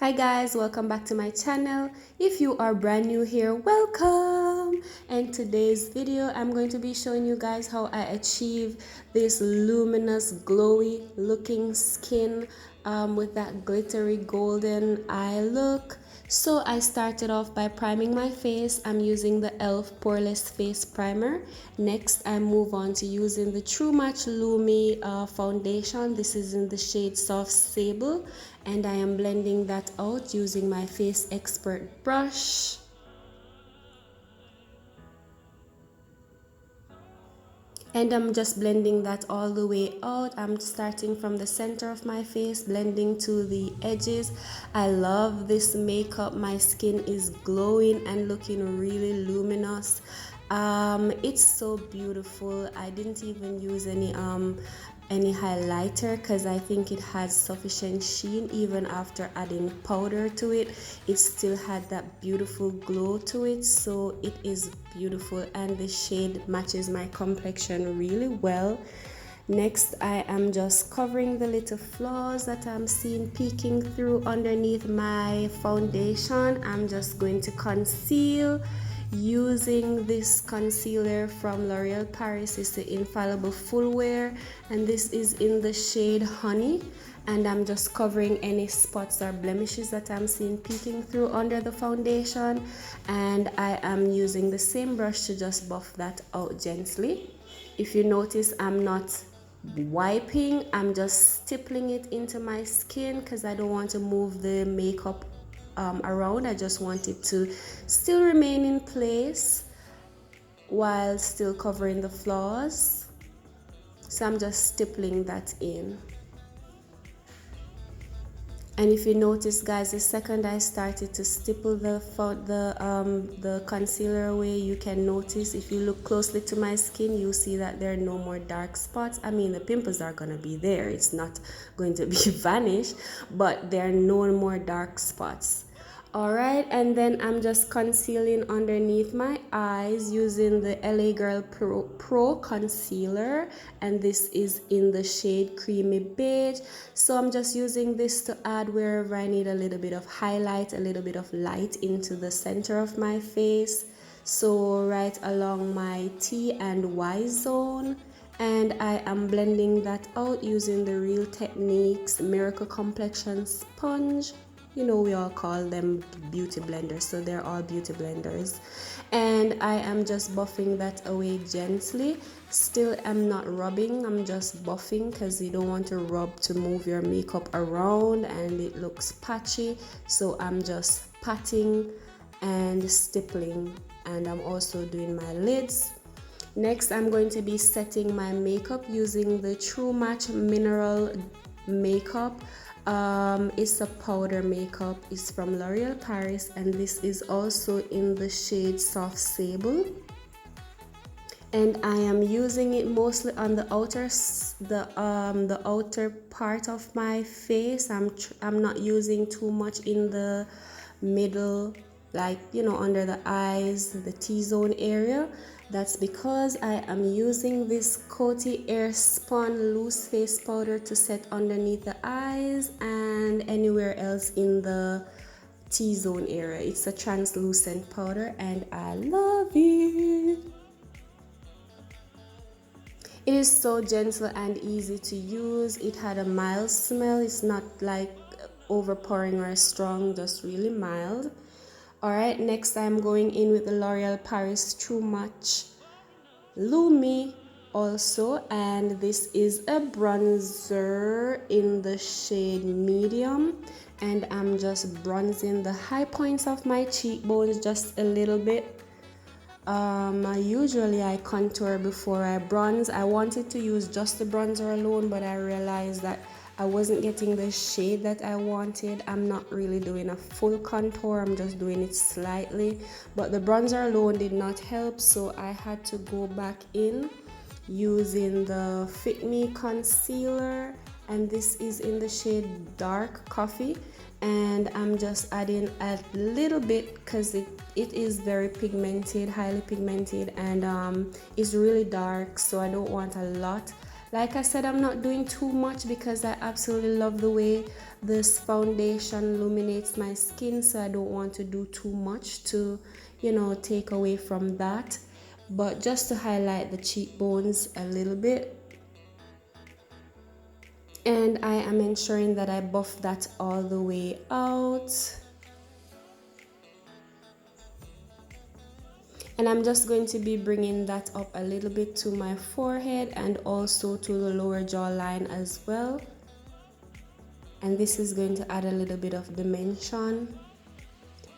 Hi guys, welcome back to my channel. If you are brand new here, welcome. And today's video I'm going to be showing you guys how I achieve this luminous glowy looking skin with that glittery golden eye look. So I started off by priming my face. I'm using the e.l.f. poreless face primer. Next I move on to using the Truematchlumi foundation. This is in the shade soft sable, and I am blending that out using my face expert brush. And I'm just blending that all the way out. I'm starting from the center of my face, blending to the edges. I love this makeup. My skin is glowing and looking really luminous. It's so beautiful. I didn't even use any highlighter because I think it had sufficient sheen. Even after adding powder to it, it still had that beautiful glow to it, so it is beautiful and the shade matches my complexion really well. Next I am just covering the little flaws that I'm seeing peeking through underneath my foundation. I'm just going to conceal using this concealer from L'Oreal Paris. It's the Infallible Full Wear, and this is in the shade Honey. And I'm just covering any spots or blemishes that I'm seeing peeking through under the foundation, and I am using the same brush to just buff that out gently. If you notice, I'm not wiping, I'm just stippling it into my skin because I don't want to move the makeup around. I just want it to still remain in place while still covering the flaws. So I'm just stippling that in. And if you notice, guys, the second I started to stipple the concealer away, you can notice, if you look closely to my skin, you see that there are no more dark spots. I mean, the pimples are gonna be there, it's not going to be vanished, but there are no more dark spots. Alright, and then I'm just concealing underneath my eyes using the LA Girl Pro Concealer, and this is in the shade Creamy Beige. So I'm just using this to add wherever I need a little bit of highlight, a little bit of light into the center of my face. So right along my T and Y zone. And I am blending that out using the Real Techniques Miracle Complexion Sponge. You know, we all call them beauty blenders, so they're all beauty blenders. And I am just buffing that away gently. Still, I'm not rubbing, I'm just buffing because you don't want to rub to move your makeup around and it looks patchy. So I'm just patting and stippling, and I'm also doing my lids. Next, I'm going to be setting my makeup using the True Match Mineral Makeup. It's a powder makeup. It's from L'Oreal Paris, and this is also in the shade Soft Sable. And I am using it mostly on the outer part of my face. I'm not using too much in the middle, like, you know, under the eyes, the T-zone area. That's because I am using this Coty Airspun loose face powder to set underneath the eyes and anywhere else in the T-zone area. It's a translucent powder and I love it. It is so gentle and easy to use. It had a mild smell. It's not like overpowering or strong, just really mild. Alright, next I'm going in with the L'Oreal Paris Truematchlumi also, and this is a bronzer in the shade medium, and I'm just bronzing the high points of my cheekbones just a little bit. Usually I contour before I bronze. I wanted to use just the bronzer alone, but I realized that I wasn't getting the shade that I wanted. I'm not really doing a full contour, I'm just doing it slightly, but the bronzer alone did not help, so I had to go back in using the Fit Me concealer, and this is in the shade Dark Coffee, and I'm just adding a little bit because it is very pigmented, highly pigmented, and it's really dark, so I don't want a lot. Like I said, I'm not doing too much because I absolutely love the way this foundation illuminates my skin, so I don't want to do too much to, you know, take away from that. But just to highlight the cheekbones a little bit. And I am ensuring that I buff that all the way out. And I'm just going to be bringing that up a little bit to my forehead and also to the lower jawline as well. And this is going to add a little bit of dimension.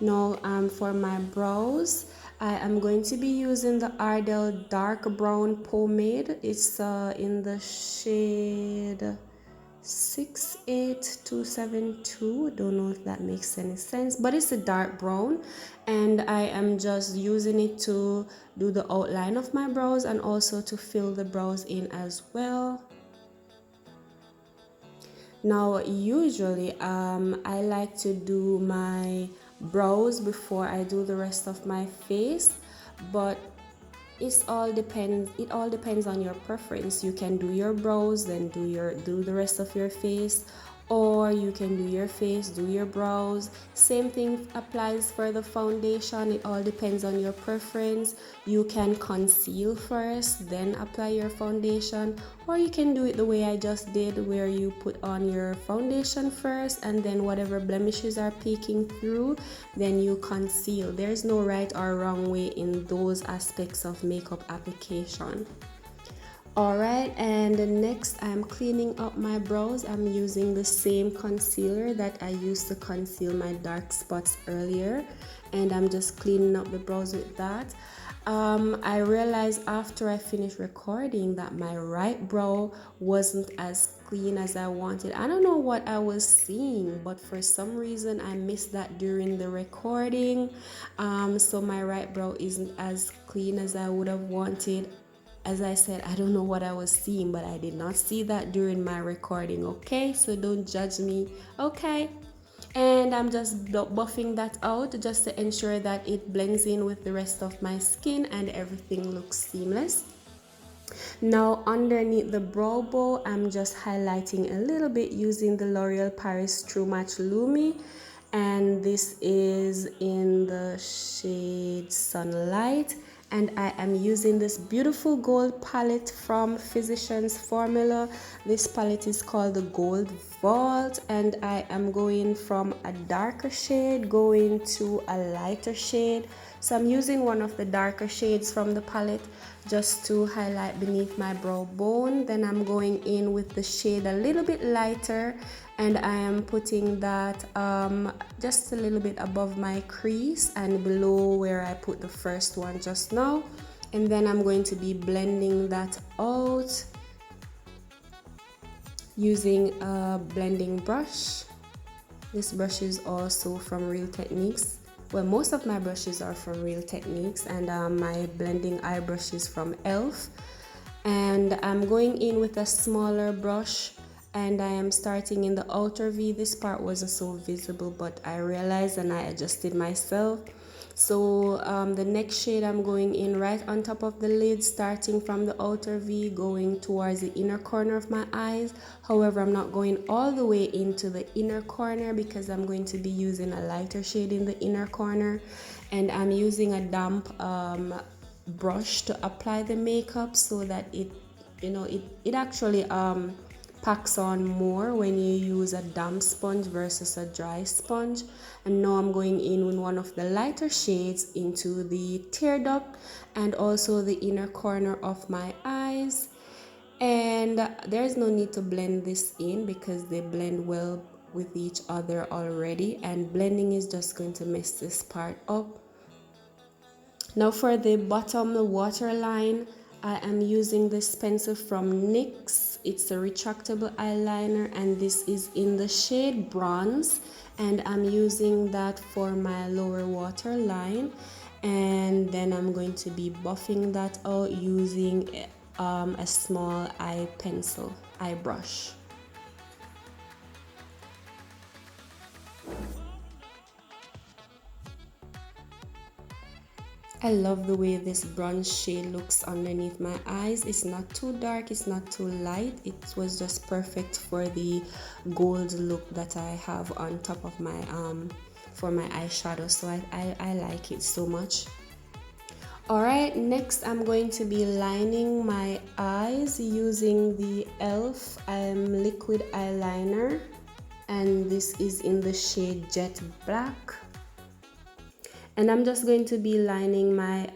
Now for my brows, I am going to be using the Ardell dark brown pomade. It's in the shade 68272. Don't know if that makes any sense, but it's a dark brown, and I am just using it to do the outline of my brows and also to fill the brows in as well. Now usually I like to do my brows before I do the rest of my face, but it all depends on your preference. You can do your brows, then do the rest of your face, or you can do your face, do your brows. Same thing applies for the foundation. It all depends on your preference. You can conceal first, then apply your foundation, or you can do it the way I just did, where you put on your foundation first, and then whatever blemishes are peeking through, then you conceal. There's no right or wrong way in those aspects of makeup application. Alright, and next I'm cleaning up my brows. I'm using the same concealer that I used to conceal my dark spots earlier, and I'm just cleaning up the brows with that. I realized after I finished recording that my right brow wasn't as clean as I wanted. I don't know what I was seeing, but for some reason I missed that during the recording. So my right brow isn't as clean as I would have wanted. As I said, I don't know what I was seeing, but I did not see that during my recording, okay? So don't judge me, okay? And I'm just buffing that out just to ensure that it blends in with the rest of my skin and everything looks seamless. Now underneath the brow bone, I'm just highlighting a little bit using the L'Oreal Paris Truematchlumi, and this is in the shade Sunlight. And I am using this beautiful gold palette from Physicians Formula. This palette is called the Gold Vault, and I am going from a darker shade going to a lighter shade. So I'm using one of the darker shades from the palette just to highlight beneath my brow bone. Then I'm going in with the shade a little bit lighter, and I am putting that just a little bit above my crease and below where I put the first one just now. And then I'm going to be blending that out using a blending brush. This brush is also from Real Techniques. Well, most of my brushes are from Real Techniques, and my blending eye brush is from e.l.f. And I'm going in with a smaller brush, and I am starting in the outer V. This part wasn't so visible, but I realized and I adjusted myself. So the next shade I'm going in right on top of the lid, starting from the outer V, going towards the inner corner of my eyes. However, I'm not going all the way into the inner corner because I'm going to be using a lighter shade in the inner corner, and I'm using a damp brush to apply the makeup so that it actually packs on more when you use a damp sponge versus a dry sponge. And now I'm going in with one of the lighter shades into the tear duct and also the inner corner of my eyes. And there's no need to blend this in because they blend well with each other already, and blending is just going to mess this part up. Now for the bottom, the waterline, I am using this pencil from NYX. It's a retractable eyeliner, and this is in the shade Bronze, and I'm using that for my lower waterline. And then I'm going to be buffing that out using a small eye brush. I love the way this bronze shade looks underneath my eyes. It's not too dark, it's not too light. It was just perfect for the gold look that I have on top of my for my eyeshadow. So I like it so much. Alright, next I'm going to be lining my eyes using the e.l.f. liquid eyeliner, and this is in the shade Jet Black. And I'm just going to be lining my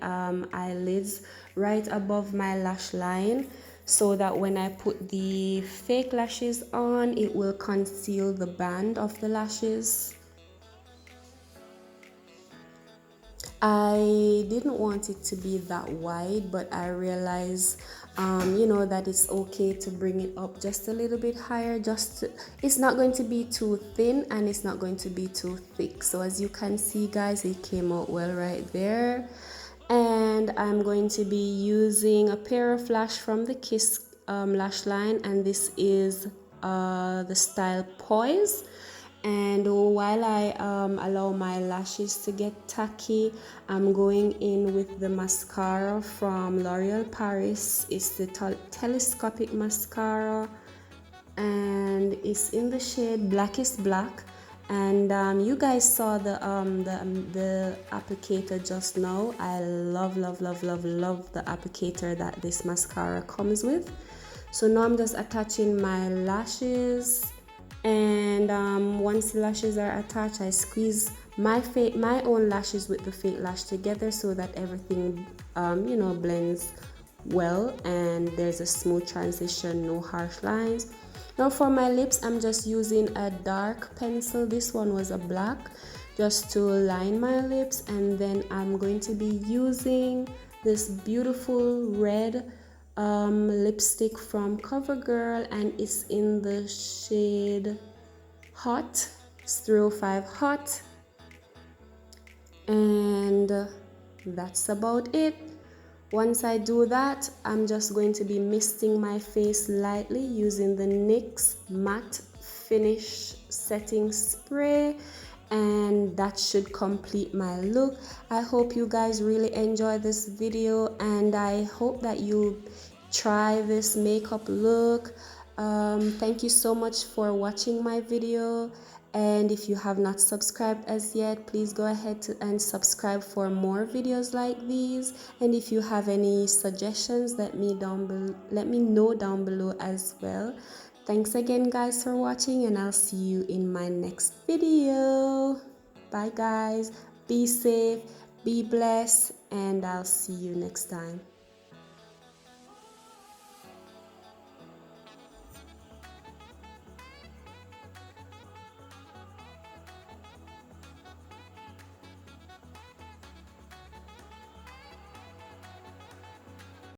eyelids right above my lash line, so that when I put the fake lashes on, it will conceal the band of the lashes. I didn't want it to be that wide, but I realized you know, that it's okay to bring it up just a little bit higher. It's not going to be too thin and it's not going to be too thick. So as you can see, guys, it came out well right there. And I'm going to be using a pair of lash from the Kiss lash line, and this is the style Poise. And while I allow my lashes to get tacky, I'm going in with the mascara from L'Oreal Paris. It's the Telescopic mascara, and it's in the shade Blackest Black. And you guys saw the applicator just now. I love the applicator that this mascara comes with. So now I'm just attaching my lashes. And once the lashes are attached, I squeeze my own lashes with the fake lash together so that everything you know, blends well and there's a smooth transition, no harsh lines. Now for my lips, I'm just using a dark pencil. This one was a black, just to line my lips. And then I'm going to be using this beautiful red lipstick from CoverGirl, and it's in the shade Hot. It's 305 Hot. And that's about it. Once I do that, I'm just going to be misting my face lightly using the NYX Matte Finish Setting Spray, and that should complete my look. I hope you guys really enjoy this video, and I hope that you try this makeup look. Thank you so much for watching my video, and if you have not subscribed as yet, please go ahead and subscribe for more videos like these. And if you have any suggestions, let me know down below as well. Thanks again, guys, for watching, and I'll see you in my next video. Bye guys, be safe, be blessed, and I'll see you next time.